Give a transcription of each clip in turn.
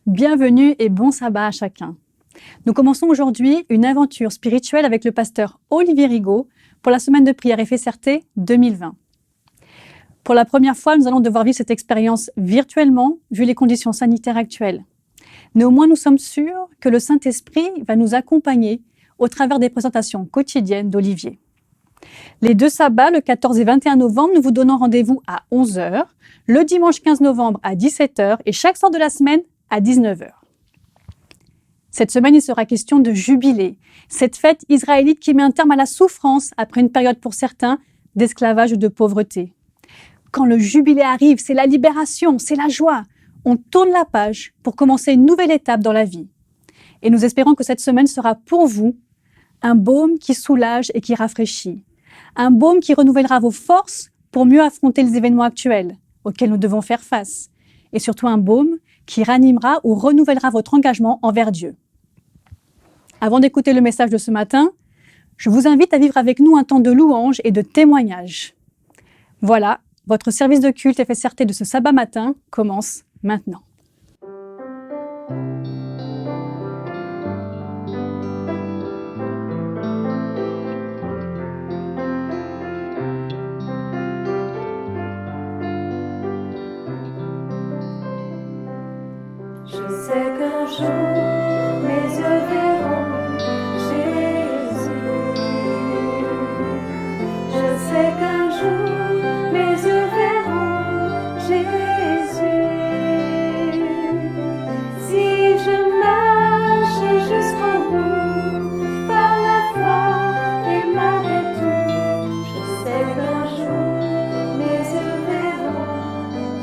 Bienvenue et bon sabbat à chacun. Nous commençons aujourd'hui une aventure spirituelle avec le pasteur Olivier Rigaud pour la semaine de prière FSRT 2020. Pour la première fois, nous allons devoir vivre cette expérience virtuellement vu les conditions sanitaires actuelles. Néanmoins, nous sommes sûrs que le Saint-Esprit va nous accompagner au travers des présentations quotidiennes d'Olivier. Les deux sabbats, le 14 et 21 novembre, nous vous donnons rendez-vous à 11h, le dimanche 15 novembre à 17h et chaque soir de la semaine à 19h. Cette semaine, il sera question de jubilé, cette fête israélite qui met un terme à la souffrance après une période pour certains d'esclavage ou de pauvreté. Quand le jubilé arrive, c'est la libération, c'est la joie. On tourne la page pour commencer une nouvelle étape dans la vie. Et nous espérons que cette semaine sera pour vous un baume qui soulage et qui rafraîchit. Un baume qui renouvellera vos forces pour mieux affronter les événements actuels auxquels nous devons faire face. Et surtout un baume qui ranimera ou renouvellera votre engagement envers Dieu. Avant d'écouter le message de ce matin, je vous invite à vivre avec nous un temps de louange et de témoignage. Voilà, votre service de culte FSRT de ce sabbat matin commence maintenant. Je sais qu'un jour mes yeux verront Jésus. Je sais qu'un jour mes yeux verront Jésus. Si je marche jusqu'au bout par la foi et malgré tout, je sais qu'un jour mes yeux verront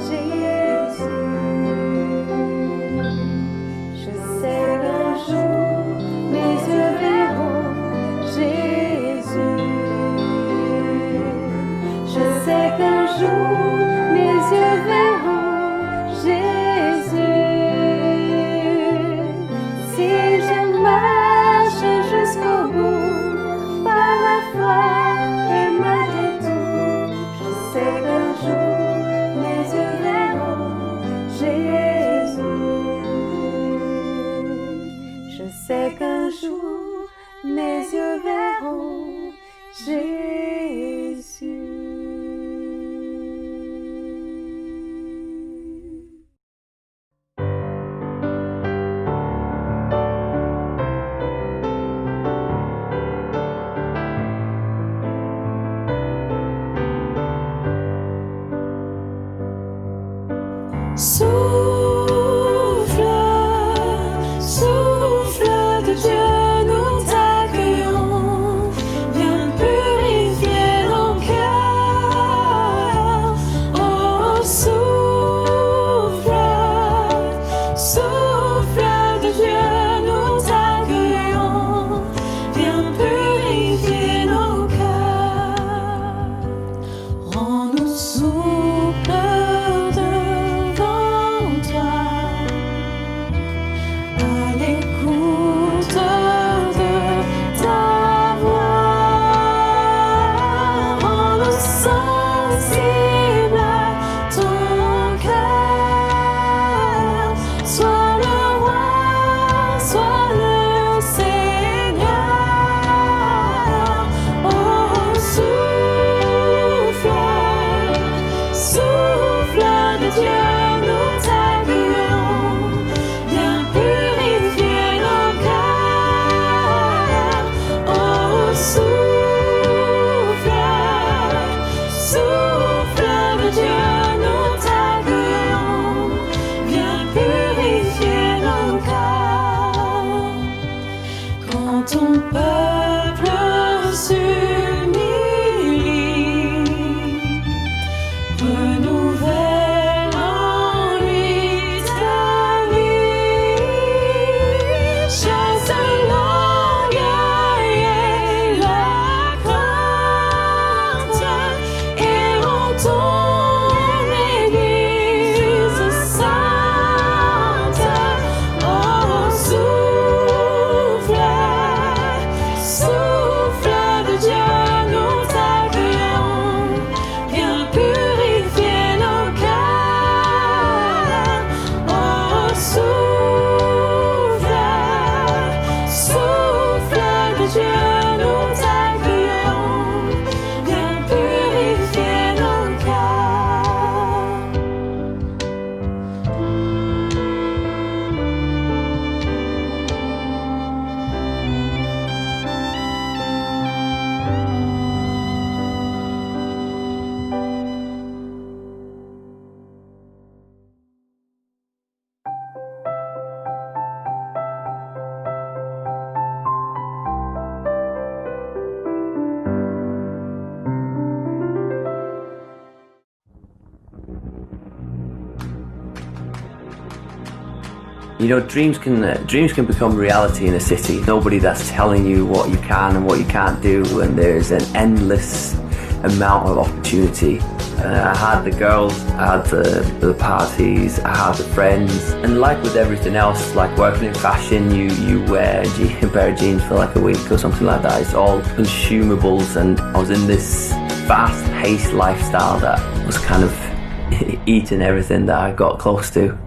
Jésus. Je sais qu'un jour mes yeux verront Jésus. Je sais qu'un jour mes yeux verront Jésus. Si je marche jusqu'au bout par la foi et malgré tout, je sais qu'un jour mes yeux verront Jésus. Je sais qu'un jour mes yeux verront Jésus. Souffle, souffle de Dieu, nous t'accueillons. Viens purifier nos cœurs. Oh, souffle, souffle de Dieu, nous t'accueillons. Viens purifier nos cœurs. Rends-nous souples devant toi, à l'écoute de ta voix. Rends-nous sensibles à ton cœur. Sois le roi, sois le Seigneur. Oh, souffle, souffle de Dieu, nous t'accueillons. Viens purifier nos cœurs. Oh, souffle, souffle de Dieu, nous t'accueillons. Viens purifier nos cœurs. Quand ton peuple s'humilie, renouvelle en lui ta vie. Chasse l'orgueil et la crainte et rends ton Église sainte. Oh, souffle, You know, dreams can become reality in a city. Nobody that's telling you what you can and what you can't do, and there's an endless amount of opportunity. I had the girls, I had the parties, I had the friends, and like with everything else, like working in fashion, you wear a pair of jeans for like a week or something like that. It's all consumables, and I was in this fast-paced lifestyle that was kind of eating everything that I got close to.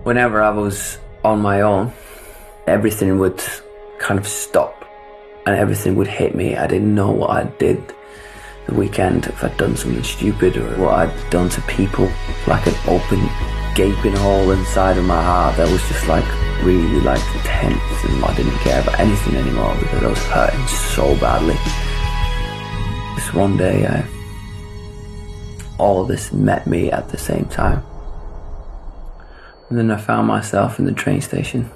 Whenever I was on my own, everything would kind of stop and everything would hit me. I didn't know what I did the weekend, if I'd done something stupid or what I'd done to people. Like an open, gaping hole inside of my heart that was just like really like tense, and I didn't care about anything anymore because I was hurting so badly. This one day, all of this met me at the same time. And then I found myself in the train station.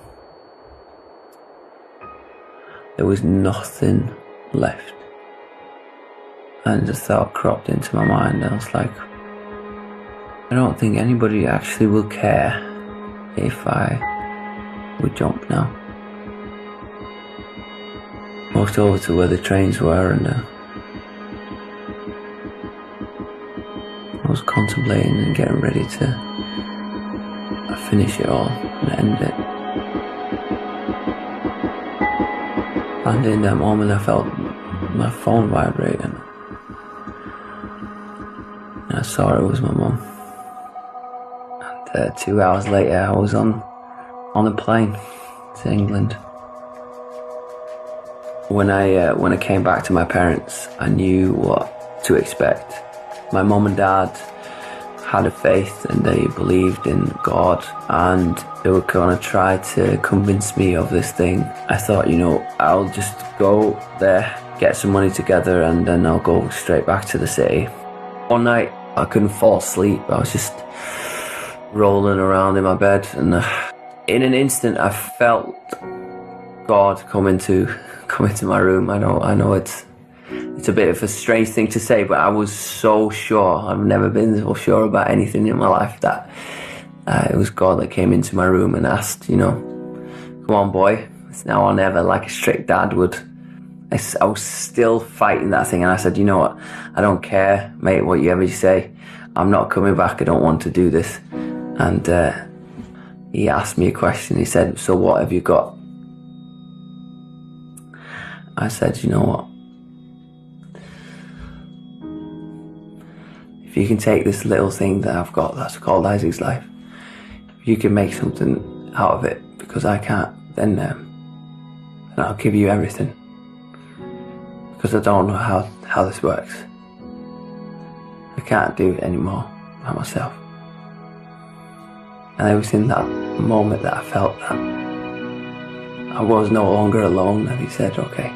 There was nothing left. And the thought cropped into my mind. I was like, I don't think anybody actually will care if I would jump now. Walked over to where the trains were, and I was contemplating and getting ready to finish it all and end it. And in that moment I felt my phone vibrate, and I saw it was my mum. And 2 hours later I was on a plane to England. When I came back to my parents, I knew what to expect. My mum and dad had a faith and they believed in God, and they were going to try to convince me of this thing. I thought, you know, I'll just go there, get some money together, and then I'll go straight back to the city. One night I couldn't fall asleep. I was just rolling around in my bed, and in an instant I felt God come into my room. I know it's a bit of a strange thing to say, but I was so sure. I've never been so sure about anything in my life that it was God that came into my room and asked, you know, come on boy, it's now or never, like a strict dad would. I was still fighting that thing, and I said, you know what, I don't care, mate, whatever you say, I'm not coming back, I don't want to do this. And he asked me a question. He said, so what have you got? I said, you know what, if you can take this little thing that I've got that's called Isaac's life, if you can make something out of it because I can't, then I'll give you everything. Because I don't know how this works. I can't do it anymore by myself. And it was in that moment that I felt that I was no longer alone, and he said, okay.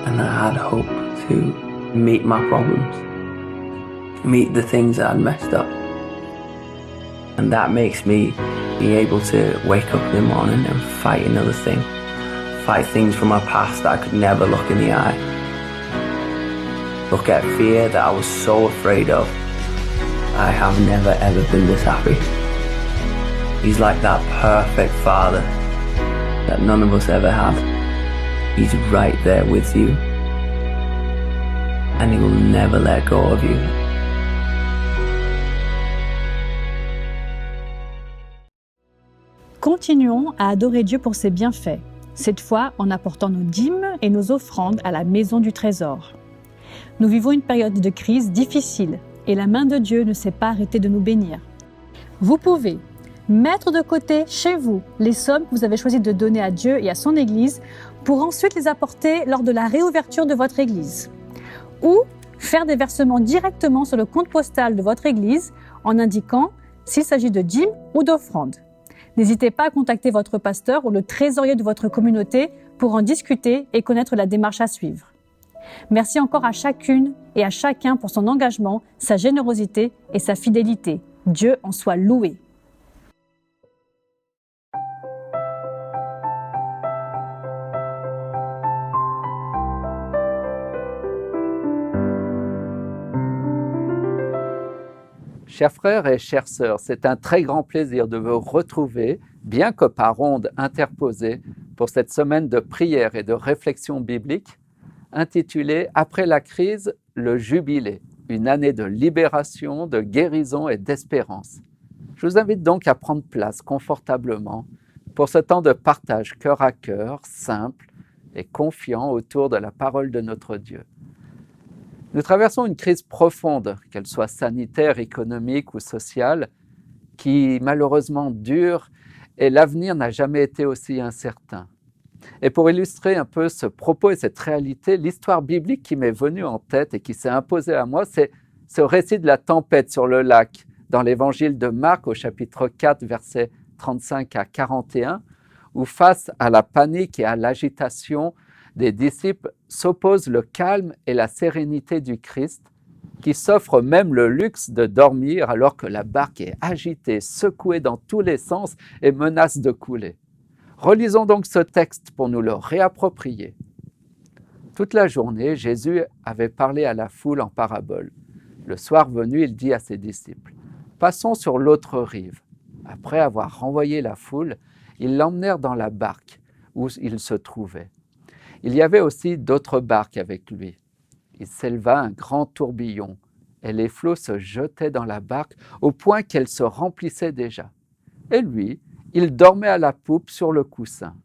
And I had hope to meet my problems, meet the things that I'd messed up. And that makes me be able to wake up in the morning and fight another thing. Fight things from my past that I could never look in the eye. Look at fear that I was so afraid of. I have never ever been this happy. He's like that perfect father that none of us ever had. He's right there with you. And he will never let go of you. Continuons à adorer Dieu pour ses bienfaits, cette fois en apportant nos dîmes et nos offrandes à la maison du trésor. Nous vivons une période de crise difficile et la main de Dieu ne s'est pas arrêtée de nous bénir. Vous pouvez mettre de côté chez vous les sommes que vous avez choisi de donner à Dieu et à son Église pour ensuite les apporter lors de la réouverture de votre Église. Ou faire des versements directement sur le compte postal de votre Église en indiquant s'il s'agit de dîmes ou d'offrandes. N'hésitez pas à contacter votre pasteur ou le trésorier de votre communauté pour en discuter et connaître la démarche à suivre. Merci encore à chacune et à chacun pour son engagement, sa générosité et sa fidélité. Dieu en soit loué. Chers frères et chères sœurs, c'est un très grand plaisir de vous retrouver, bien que par ondes interposées, pour cette semaine de prière et de réflexion biblique intitulée « Après la crise, le jubilé », une année de libération, de guérison et d'espérance. Je vous invite donc à prendre place confortablement pour ce temps de partage cœur à cœur, simple et confiant autour de la parole de notre Dieu. Nous traversons une crise profonde, qu'elle soit sanitaire, économique ou sociale, qui malheureusement dure et l'avenir n'a jamais été aussi incertain. Et pour illustrer un peu ce propos et cette réalité, l'histoire biblique qui m'est venue en tête et qui s'est imposée à moi, c'est ce récit de la tempête sur le lac dans l'évangile de Marc au chapitre 4, versets 35 à 41, où face à la panique et à l'agitation des disciples s'opposent le calme et la sérénité du Christ, qui s'offre même le luxe de dormir alors que la barque est agitée, secouée dans tous les sens et menace de couler. Relisons donc ce texte pour nous le réapproprier. Toute la journée, Jésus avait parlé à la foule en parabole. Le soir venu, il dit à ses disciples, « Passons sur l'autre rive. » Après avoir renvoyé la foule, ils l'emmenèrent dans la barque où il se trouvait. Il y avait aussi d'autres barques avec lui. Il s'éleva un grand tourbillon et les flots se jetaient dans la barque au point qu'elle se remplissait déjà. Et lui, il dormait à la poupe sur le coussin.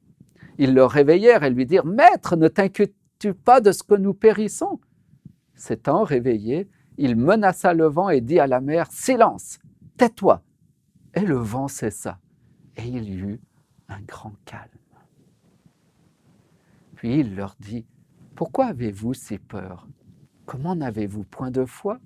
Ils le réveillèrent et lui dirent « Maître, ne t'inquiètes-tu pas de ce que nous périssons ?» S'étant réveillé, il menaça le vent et dit à la mer « Silence, tais-toi !» Et le vent cessa et il y eut un grand calme. Puis il leur dit « Pourquoi avez-vous si peur ? Comment n'avez-vous point de foi ?»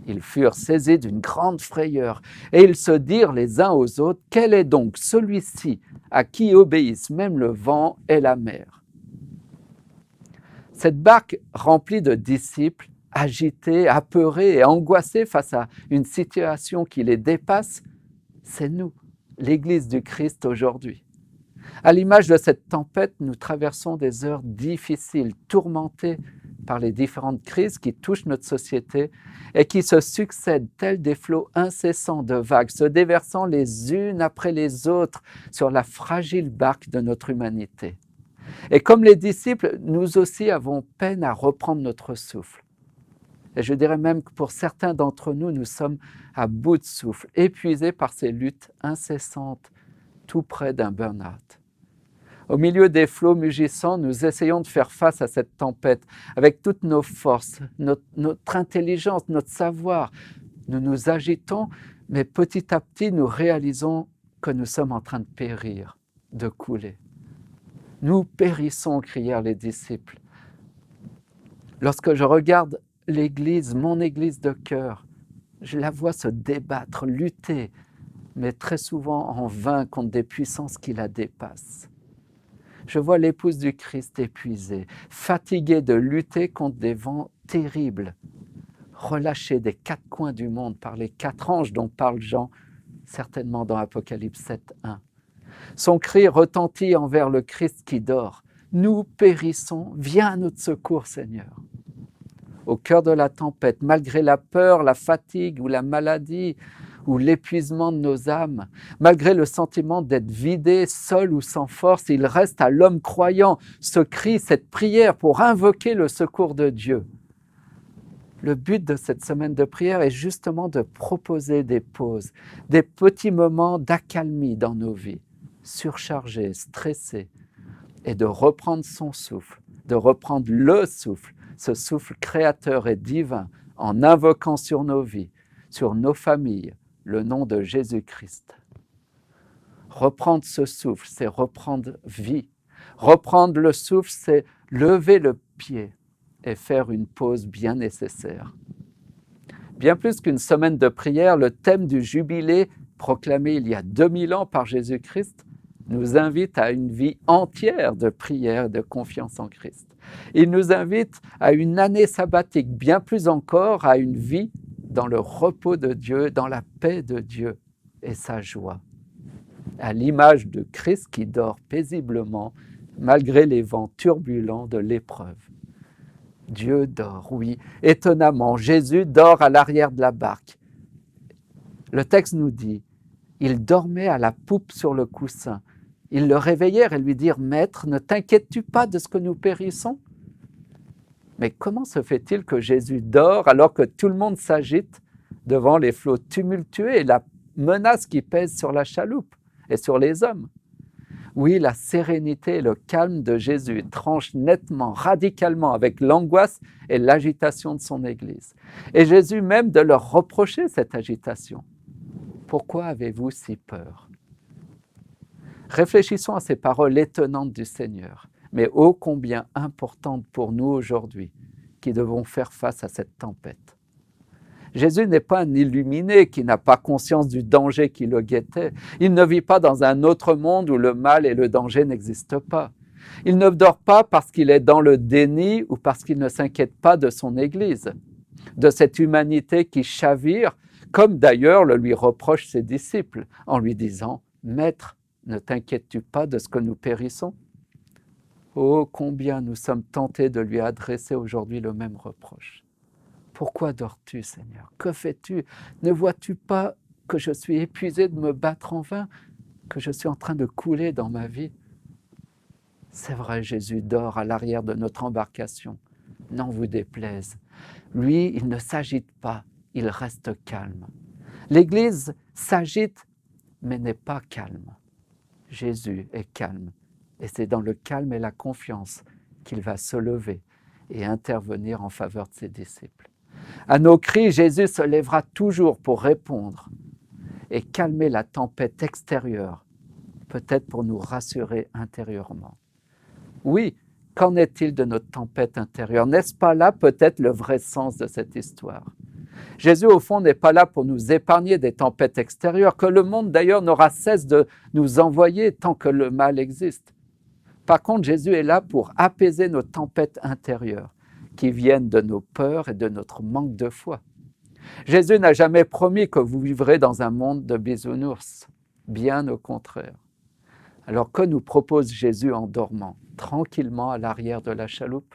Ils furent saisis d'une grande frayeur et ils se dirent les uns aux autres « Quel est donc celui-ci à qui obéissent même le vent et la mer ?» Cette barque remplie de disciples, agités, apeurés et angoissés face à une situation qui les dépasse, c'est nous, l'Église du Christ aujourd'hui. À l'image de cette tempête, nous traversons des heures difficiles, tourmentées par les différentes crises qui touchent notre société et qui se succèdent tels des flots incessants de vagues, se déversant les unes après les autres sur la fragile barque de notre humanité. Et comme les disciples, nous aussi avons peine à reprendre notre souffle. Et je dirais même que pour certains d'entre nous, nous sommes à bout de souffle, épuisés par ces luttes incessantes, tout près d'un burn-out. Au milieu des flots mugissants, nous essayons de faire face à cette tempête avec toutes nos forces, notre intelligence, notre savoir. Nous nous agitons, mais petit à petit, nous réalisons que nous sommes en train de périr, de couler. Nous périssons, crièrent les disciples. Lorsque je regarde l'Église, mon Église de cœur, je la vois se débattre, lutter, mais très souvent en vain contre des puissances qui la dépassent. Je vois l'épouse du Christ épuisée, fatiguée de lutter contre des vents terribles, relâchée des quatre coins du monde par les 4 anges dont parle Jean, certainement dans Apocalypse 7:1. Son cri retentit envers le Christ qui dort. « Nous périssons, viens à notre secours, Seigneur !» Au cœur de la tempête, malgré la peur, la fatigue ou la maladie, ou l'épuisement de nos âmes, malgré le sentiment d'être vidé, seul ou sans force, il reste à l'homme croyant ce cri, cette prière pour invoquer le secours de Dieu. Le but de cette semaine de prière est justement de proposer des pauses, des petits moments d'accalmie dans nos vies, surchargés, stressés, et de reprendre son souffle, de reprendre le souffle, ce souffle créateur et divin, en invoquant sur nos vies, sur nos familles, le nom de Jésus-Christ. Reprendre ce souffle, c'est reprendre vie. Reprendre le souffle, c'est lever le pied et faire une pause bien nécessaire. Bien plus qu'une semaine de prière, le thème du jubilé, proclamé il y a 2000 ans par Jésus-Christ, nous invite à une vie entière de prière et de confiance en Christ. Il nous invite à une année sabbatique, bien plus encore à une vie dans le repos de Dieu, dans la paix de Dieu et sa joie. À l'image de Christ qui dort paisiblement malgré les vents turbulents de l'épreuve. Dieu dort, oui, étonnamment. Jésus dort à l'arrière de la barque. Le texte nous dit, ils dormaient à la poupe sur le coussin. Ils le réveillèrent et lui dirent, « Maître, ne t'inquiètes-tu pas de ce que nous périssons ?» Mais comment se fait-il que Jésus dort alors que tout le monde s'agite devant les flots tumultueux et la menace qui pèse sur la chaloupe et sur les hommes? Oui, la sérénité et le calme de Jésus tranchent nettement, radicalement avec l'angoisse et l'agitation de son Église. Et Jésus même de leur reprocher cette agitation. Pourquoi avez-vous si peur? Réfléchissons à ces paroles étonnantes du Seigneur, mais ô combien importantes pour nous aujourd'hui, qui devons faire face à cette tempête. Jésus n'est pas un illuminé qui n'a pas conscience du danger qui le guettait. Il ne vit pas dans un autre monde où le mal et le danger n'existent pas. Il ne dort pas parce qu'il est dans le déni ou parce qu'il ne s'inquiète pas de son Église, de cette humanité qui chavire, comme d'ailleurs le lui reprochent ses disciples, en lui disant « Maître, ne t'inquiètes-tu pas de ce que nous périssons ?» Oh, combien nous sommes tentés de lui adresser aujourd'hui le même reproche. Pourquoi dors-tu, Seigneur? Que fais-tu? Ne vois-tu pas que je suis épuisé de me battre en vain, que je suis en train de couler dans ma vie? C'est vrai, Jésus dort à l'arrière de notre embarcation. N'en vous déplaise. Lui, il ne s'agite pas, il reste calme. L'Église s'agite, mais n'est pas calme. Jésus est calme, et c'est dans le calme et la confiance qu'il va se lever et intervenir en faveur de ses disciples. À nos cris, Jésus se lèvera toujours pour répondre et calmer la tempête extérieure, peut-être pour nous rassurer intérieurement. Oui, qu'en est-il de notre tempête intérieure? N'est-ce pas là peut-être le vrai sens de cette histoire? Jésus, au fond, n'est pas là pour nous épargner des tempêtes extérieures, que le monde d'ailleurs n'aura cesse de nous envoyer tant que le mal existe. Par contre, Jésus est là pour apaiser nos tempêtes intérieures, qui viennent de nos peurs et de notre manque de foi. Jésus n'a jamais promis que vous vivrez dans un monde de bisounours, bien au contraire. Alors que nous propose Jésus en dormant, tranquillement à l'arrière de la chaloupe?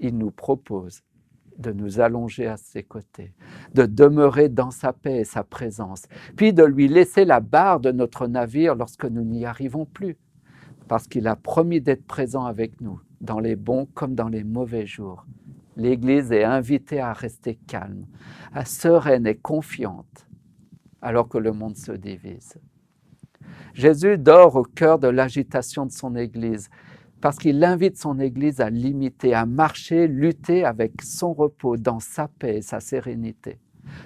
Il nous propose de nous allonger à ses côtés, de demeurer dans sa paix et sa présence, puis de lui laisser la barre de notre navire lorsque nous n'y arrivons plus, parce qu'il a promis d'être présent avec nous, dans les bons comme dans les mauvais jours. L'Église est invitée à rester calme, à sereine et confiante, alors que le monde se divise. Jésus dort au cœur de l'agitation de son Église, parce qu'il invite son Église à l'imiter, à marcher, lutter avec son repos, dans sa paix et sa sérénité.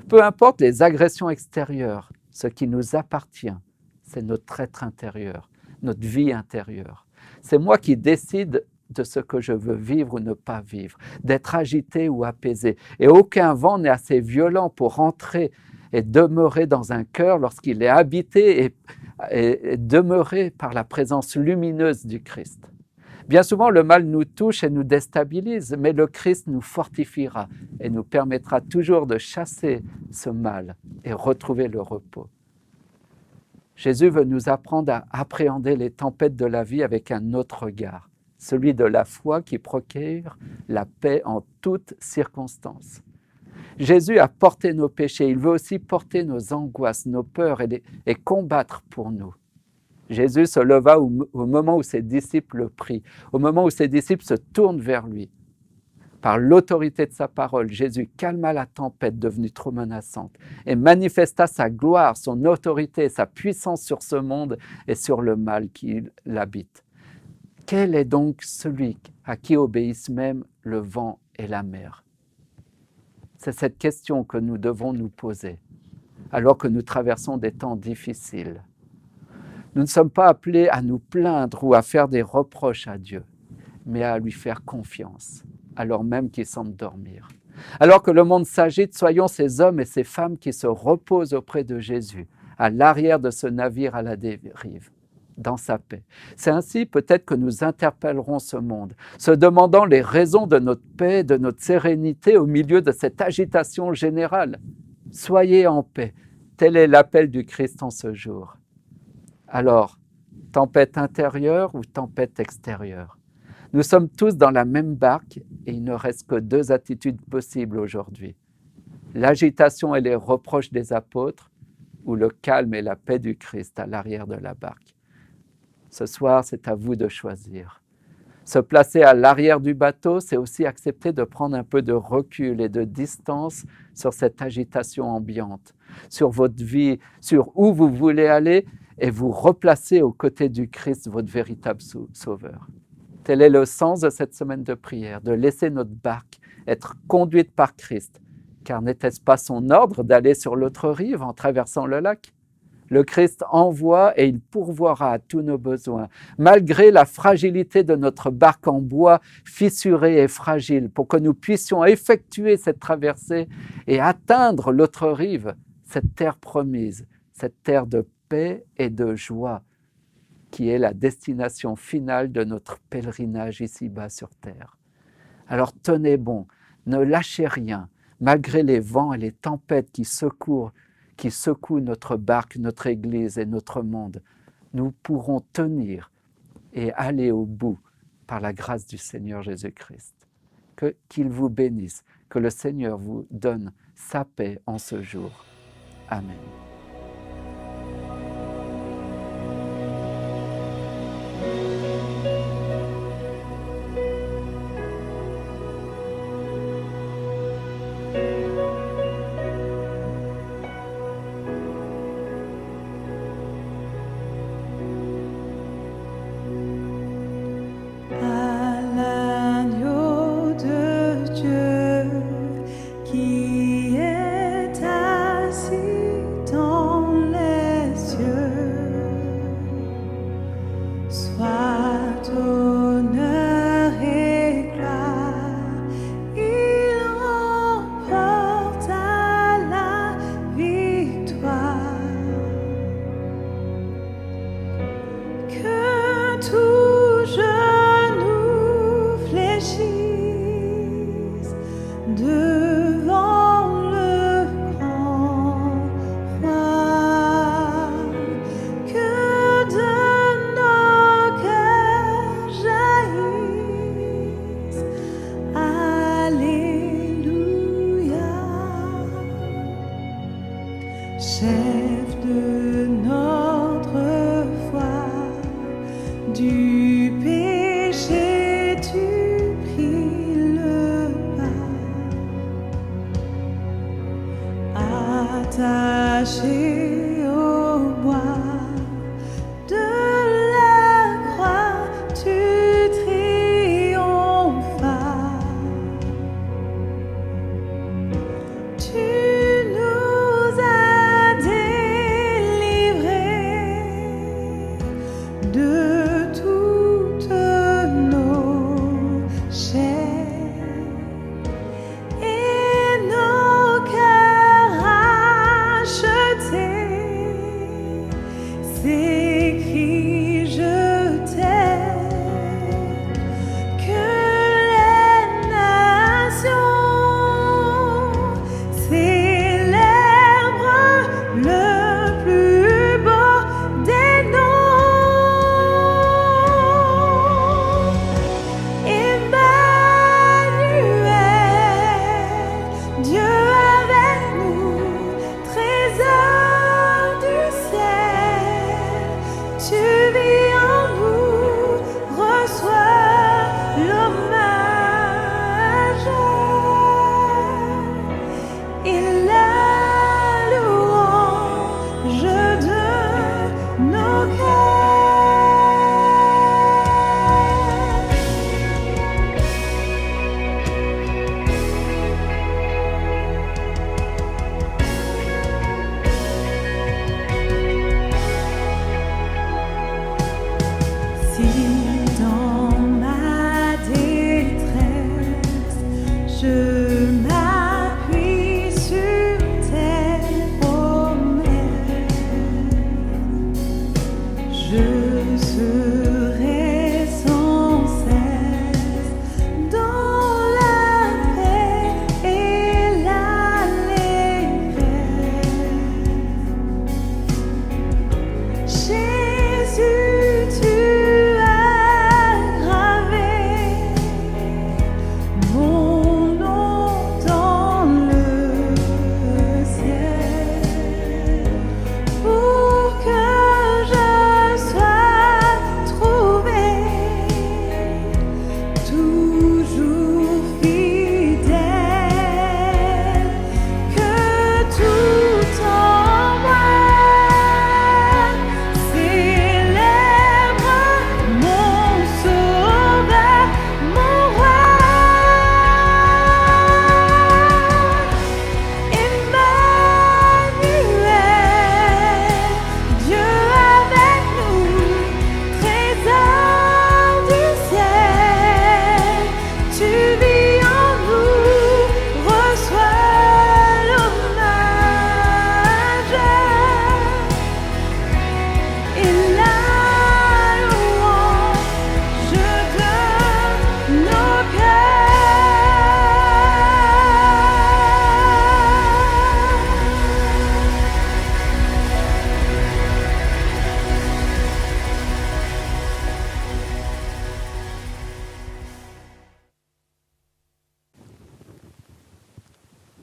Peu importe les agressions extérieures, ce qui nous appartient, c'est notre être intérieur, notre vie intérieure. C'est moi qui décide de ce que je veux vivre ou ne pas vivre, d'être agité ou apaisé. Et aucun vent n'est assez violent pour entrer et demeurer dans un cœur lorsqu'il est habité et demeuré par la présence lumineuse du Christ. Bien souvent, le mal nous touche et nous déstabilise, mais le Christ nous fortifiera et nous permettra toujours de chasser ce mal et retrouver le repos. Jésus veut nous apprendre à appréhender les tempêtes de la vie avec un autre regard, celui de la foi qui procure la paix en toutes circonstances. Jésus a porté nos péchés, il veut aussi porter nos angoisses, nos peurs et combattre pour nous. Jésus se leva au moment où ses disciples le prient, au moment où ses disciples se tournent vers lui. Par l'autorité de sa parole, Jésus calma la tempête devenue trop menaçante et manifesta sa gloire, son autorité et sa puissance sur ce monde et sur le mal qui l'habite. Quel est donc celui à qui obéissent même le vent et la mer? C'est cette question que nous devons nous poser alors que nous traversons des temps difficiles. Nous ne sommes pas appelés à nous plaindre ou à faire des reproches à Dieu, mais à lui faire confiance, alors même qu'il semble dormir. Alors que le monde s'agite, soyons ces hommes et ces femmes qui se reposent auprès de Jésus, à l'arrière de ce navire à la dérive, dans sa paix. C'est ainsi peut-être que nous interpellerons ce monde, se demandant les raisons de notre paix, de notre sérénité au milieu de cette agitation générale. Soyez en paix, tel est l'appel du Christ en ce jour. Alors, tempête intérieure ou tempête extérieure? Nous sommes tous dans la même barque et il ne reste que deux attitudes possibles aujourd'hui. L'agitation et les reproches des apôtres ou le calme et la paix du Christ à l'arrière de la barque. Ce soir, c'est à vous de choisir. Se placer à l'arrière du bateau, c'est aussi accepter de prendre un peu de recul et de distance sur cette agitation ambiante, sur votre vie, sur où vous voulez aller et vous replacer aux côtés du Christ, votre véritable sauveur. Tel est le sens de cette semaine de prière, de laisser notre barque être conduite par Christ, car n'était-ce pas son ordre d'aller sur l'autre rive en traversant le lac ? Le Christ envoie et il pourvoira à tous nos besoins, malgré la fragilité de notre barque en bois fissurée et fragile, pour que nous puissions effectuer cette traversée et atteindre l'autre rive, cette terre promise, cette terre de paix et de joie, qui est la destination finale de notre pèlerinage ici-bas sur terre. Alors tenez bon, ne lâchez rien, malgré les vents et les tempêtes qui secouent notre barque, notre Église et notre monde. Nous pourrons tenir et aller au bout par la grâce du Seigneur Jésus-Christ. Qu'il vous bénisse, que le Seigneur vous donne sa paix en ce jour. Amen. À l'agneau de Dieu qui est assis dans les cieux, soit honneur et gloire, il remporte la victoire. Que tout genou fléchisse devant le grand roi, que de nos cœurs jaillisse Alléluia. Chef de notre foi, du péché tu pris le pas, attaché au bois de la croix tu triomphas. Tu nous as délivrés de toutes nos chaînes et nos cœurs rachetés. C'est écrit, je t'aime, que les nations célèbrent le plus beau des noms. Emmanuel, Dieu avec nous, trésor du ciel, tu vis en nous, reçois l'hommage et la louange de nos cœurs. Si dans ma détresse je m'appuie sur tes promesses, je serai sans cesse dans la paix et l'allégresse. Jésus, tu as gravé mon nom dans le ciel.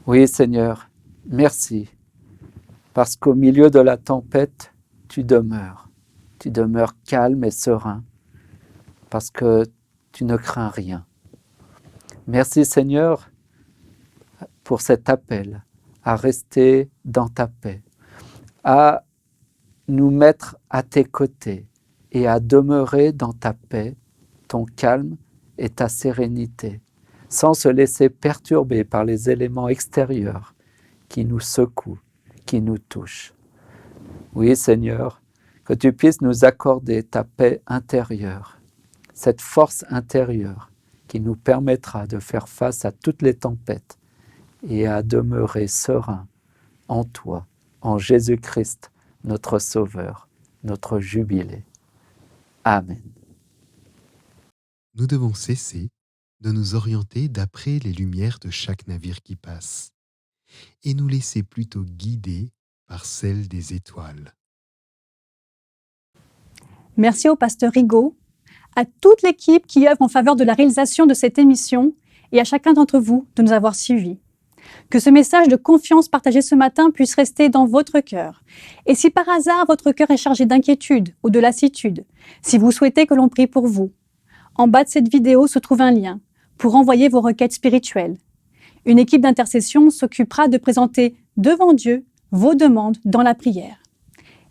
Oui, Seigneur, merci, parce qu'au milieu de la tempête, tu demeures calme et serein, parce que tu ne crains rien. Merci, Seigneur, pour cet appel à rester dans ta paix, à nous mettre à tes côtés et à demeurer dans ta paix, ton calme et ta sérénité, sans se laisser perturber par les éléments extérieurs qui nous secouent, qui nous touchent. Oui, Seigneur, que tu puisses nous accorder ta paix intérieure, cette force intérieure qui nous permettra de faire face à toutes les tempêtes et à demeurer serein en toi, en Jésus-Christ, notre Sauveur, notre Jubilé. Amen. Nous devons cesser de nous orienter d'après les lumières de chaque navire qui passe et nous laisser plutôt guider par celles des étoiles. Merci au pasteur Rigaud, à toute l'équipe qui œuvre en faveur de la réalisation de cette émission et à chacun d'entre vous de nous avoir suivis. Que ce message de confiance partagé ce matin puisse rester dans votre cœur. Et si par hasard votre cœur est chargé d'inquiétude ou de lassitude, si vous souhaitez que l'on prie pour vous, en bas de cette vidéo se trouve un lien pour envoyer vos requêtes spirituelles. Une équipe d'intercession s'occupera de présenter devant Dieu vos demandes dans la prière.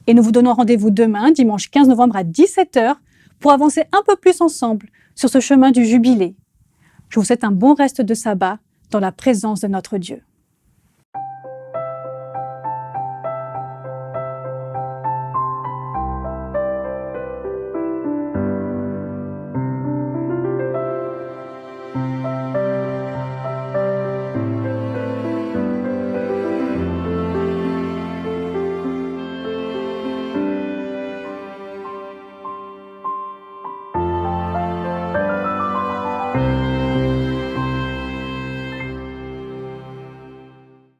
Et nous vous donnons rendez-vous demain, dimanche 15 novembre à 17h, pour avancer un peu plus ensemble sur ce chemin du jubilé. Je vous souhaite un bon reste de sabbat dans la présence de notre Dieu.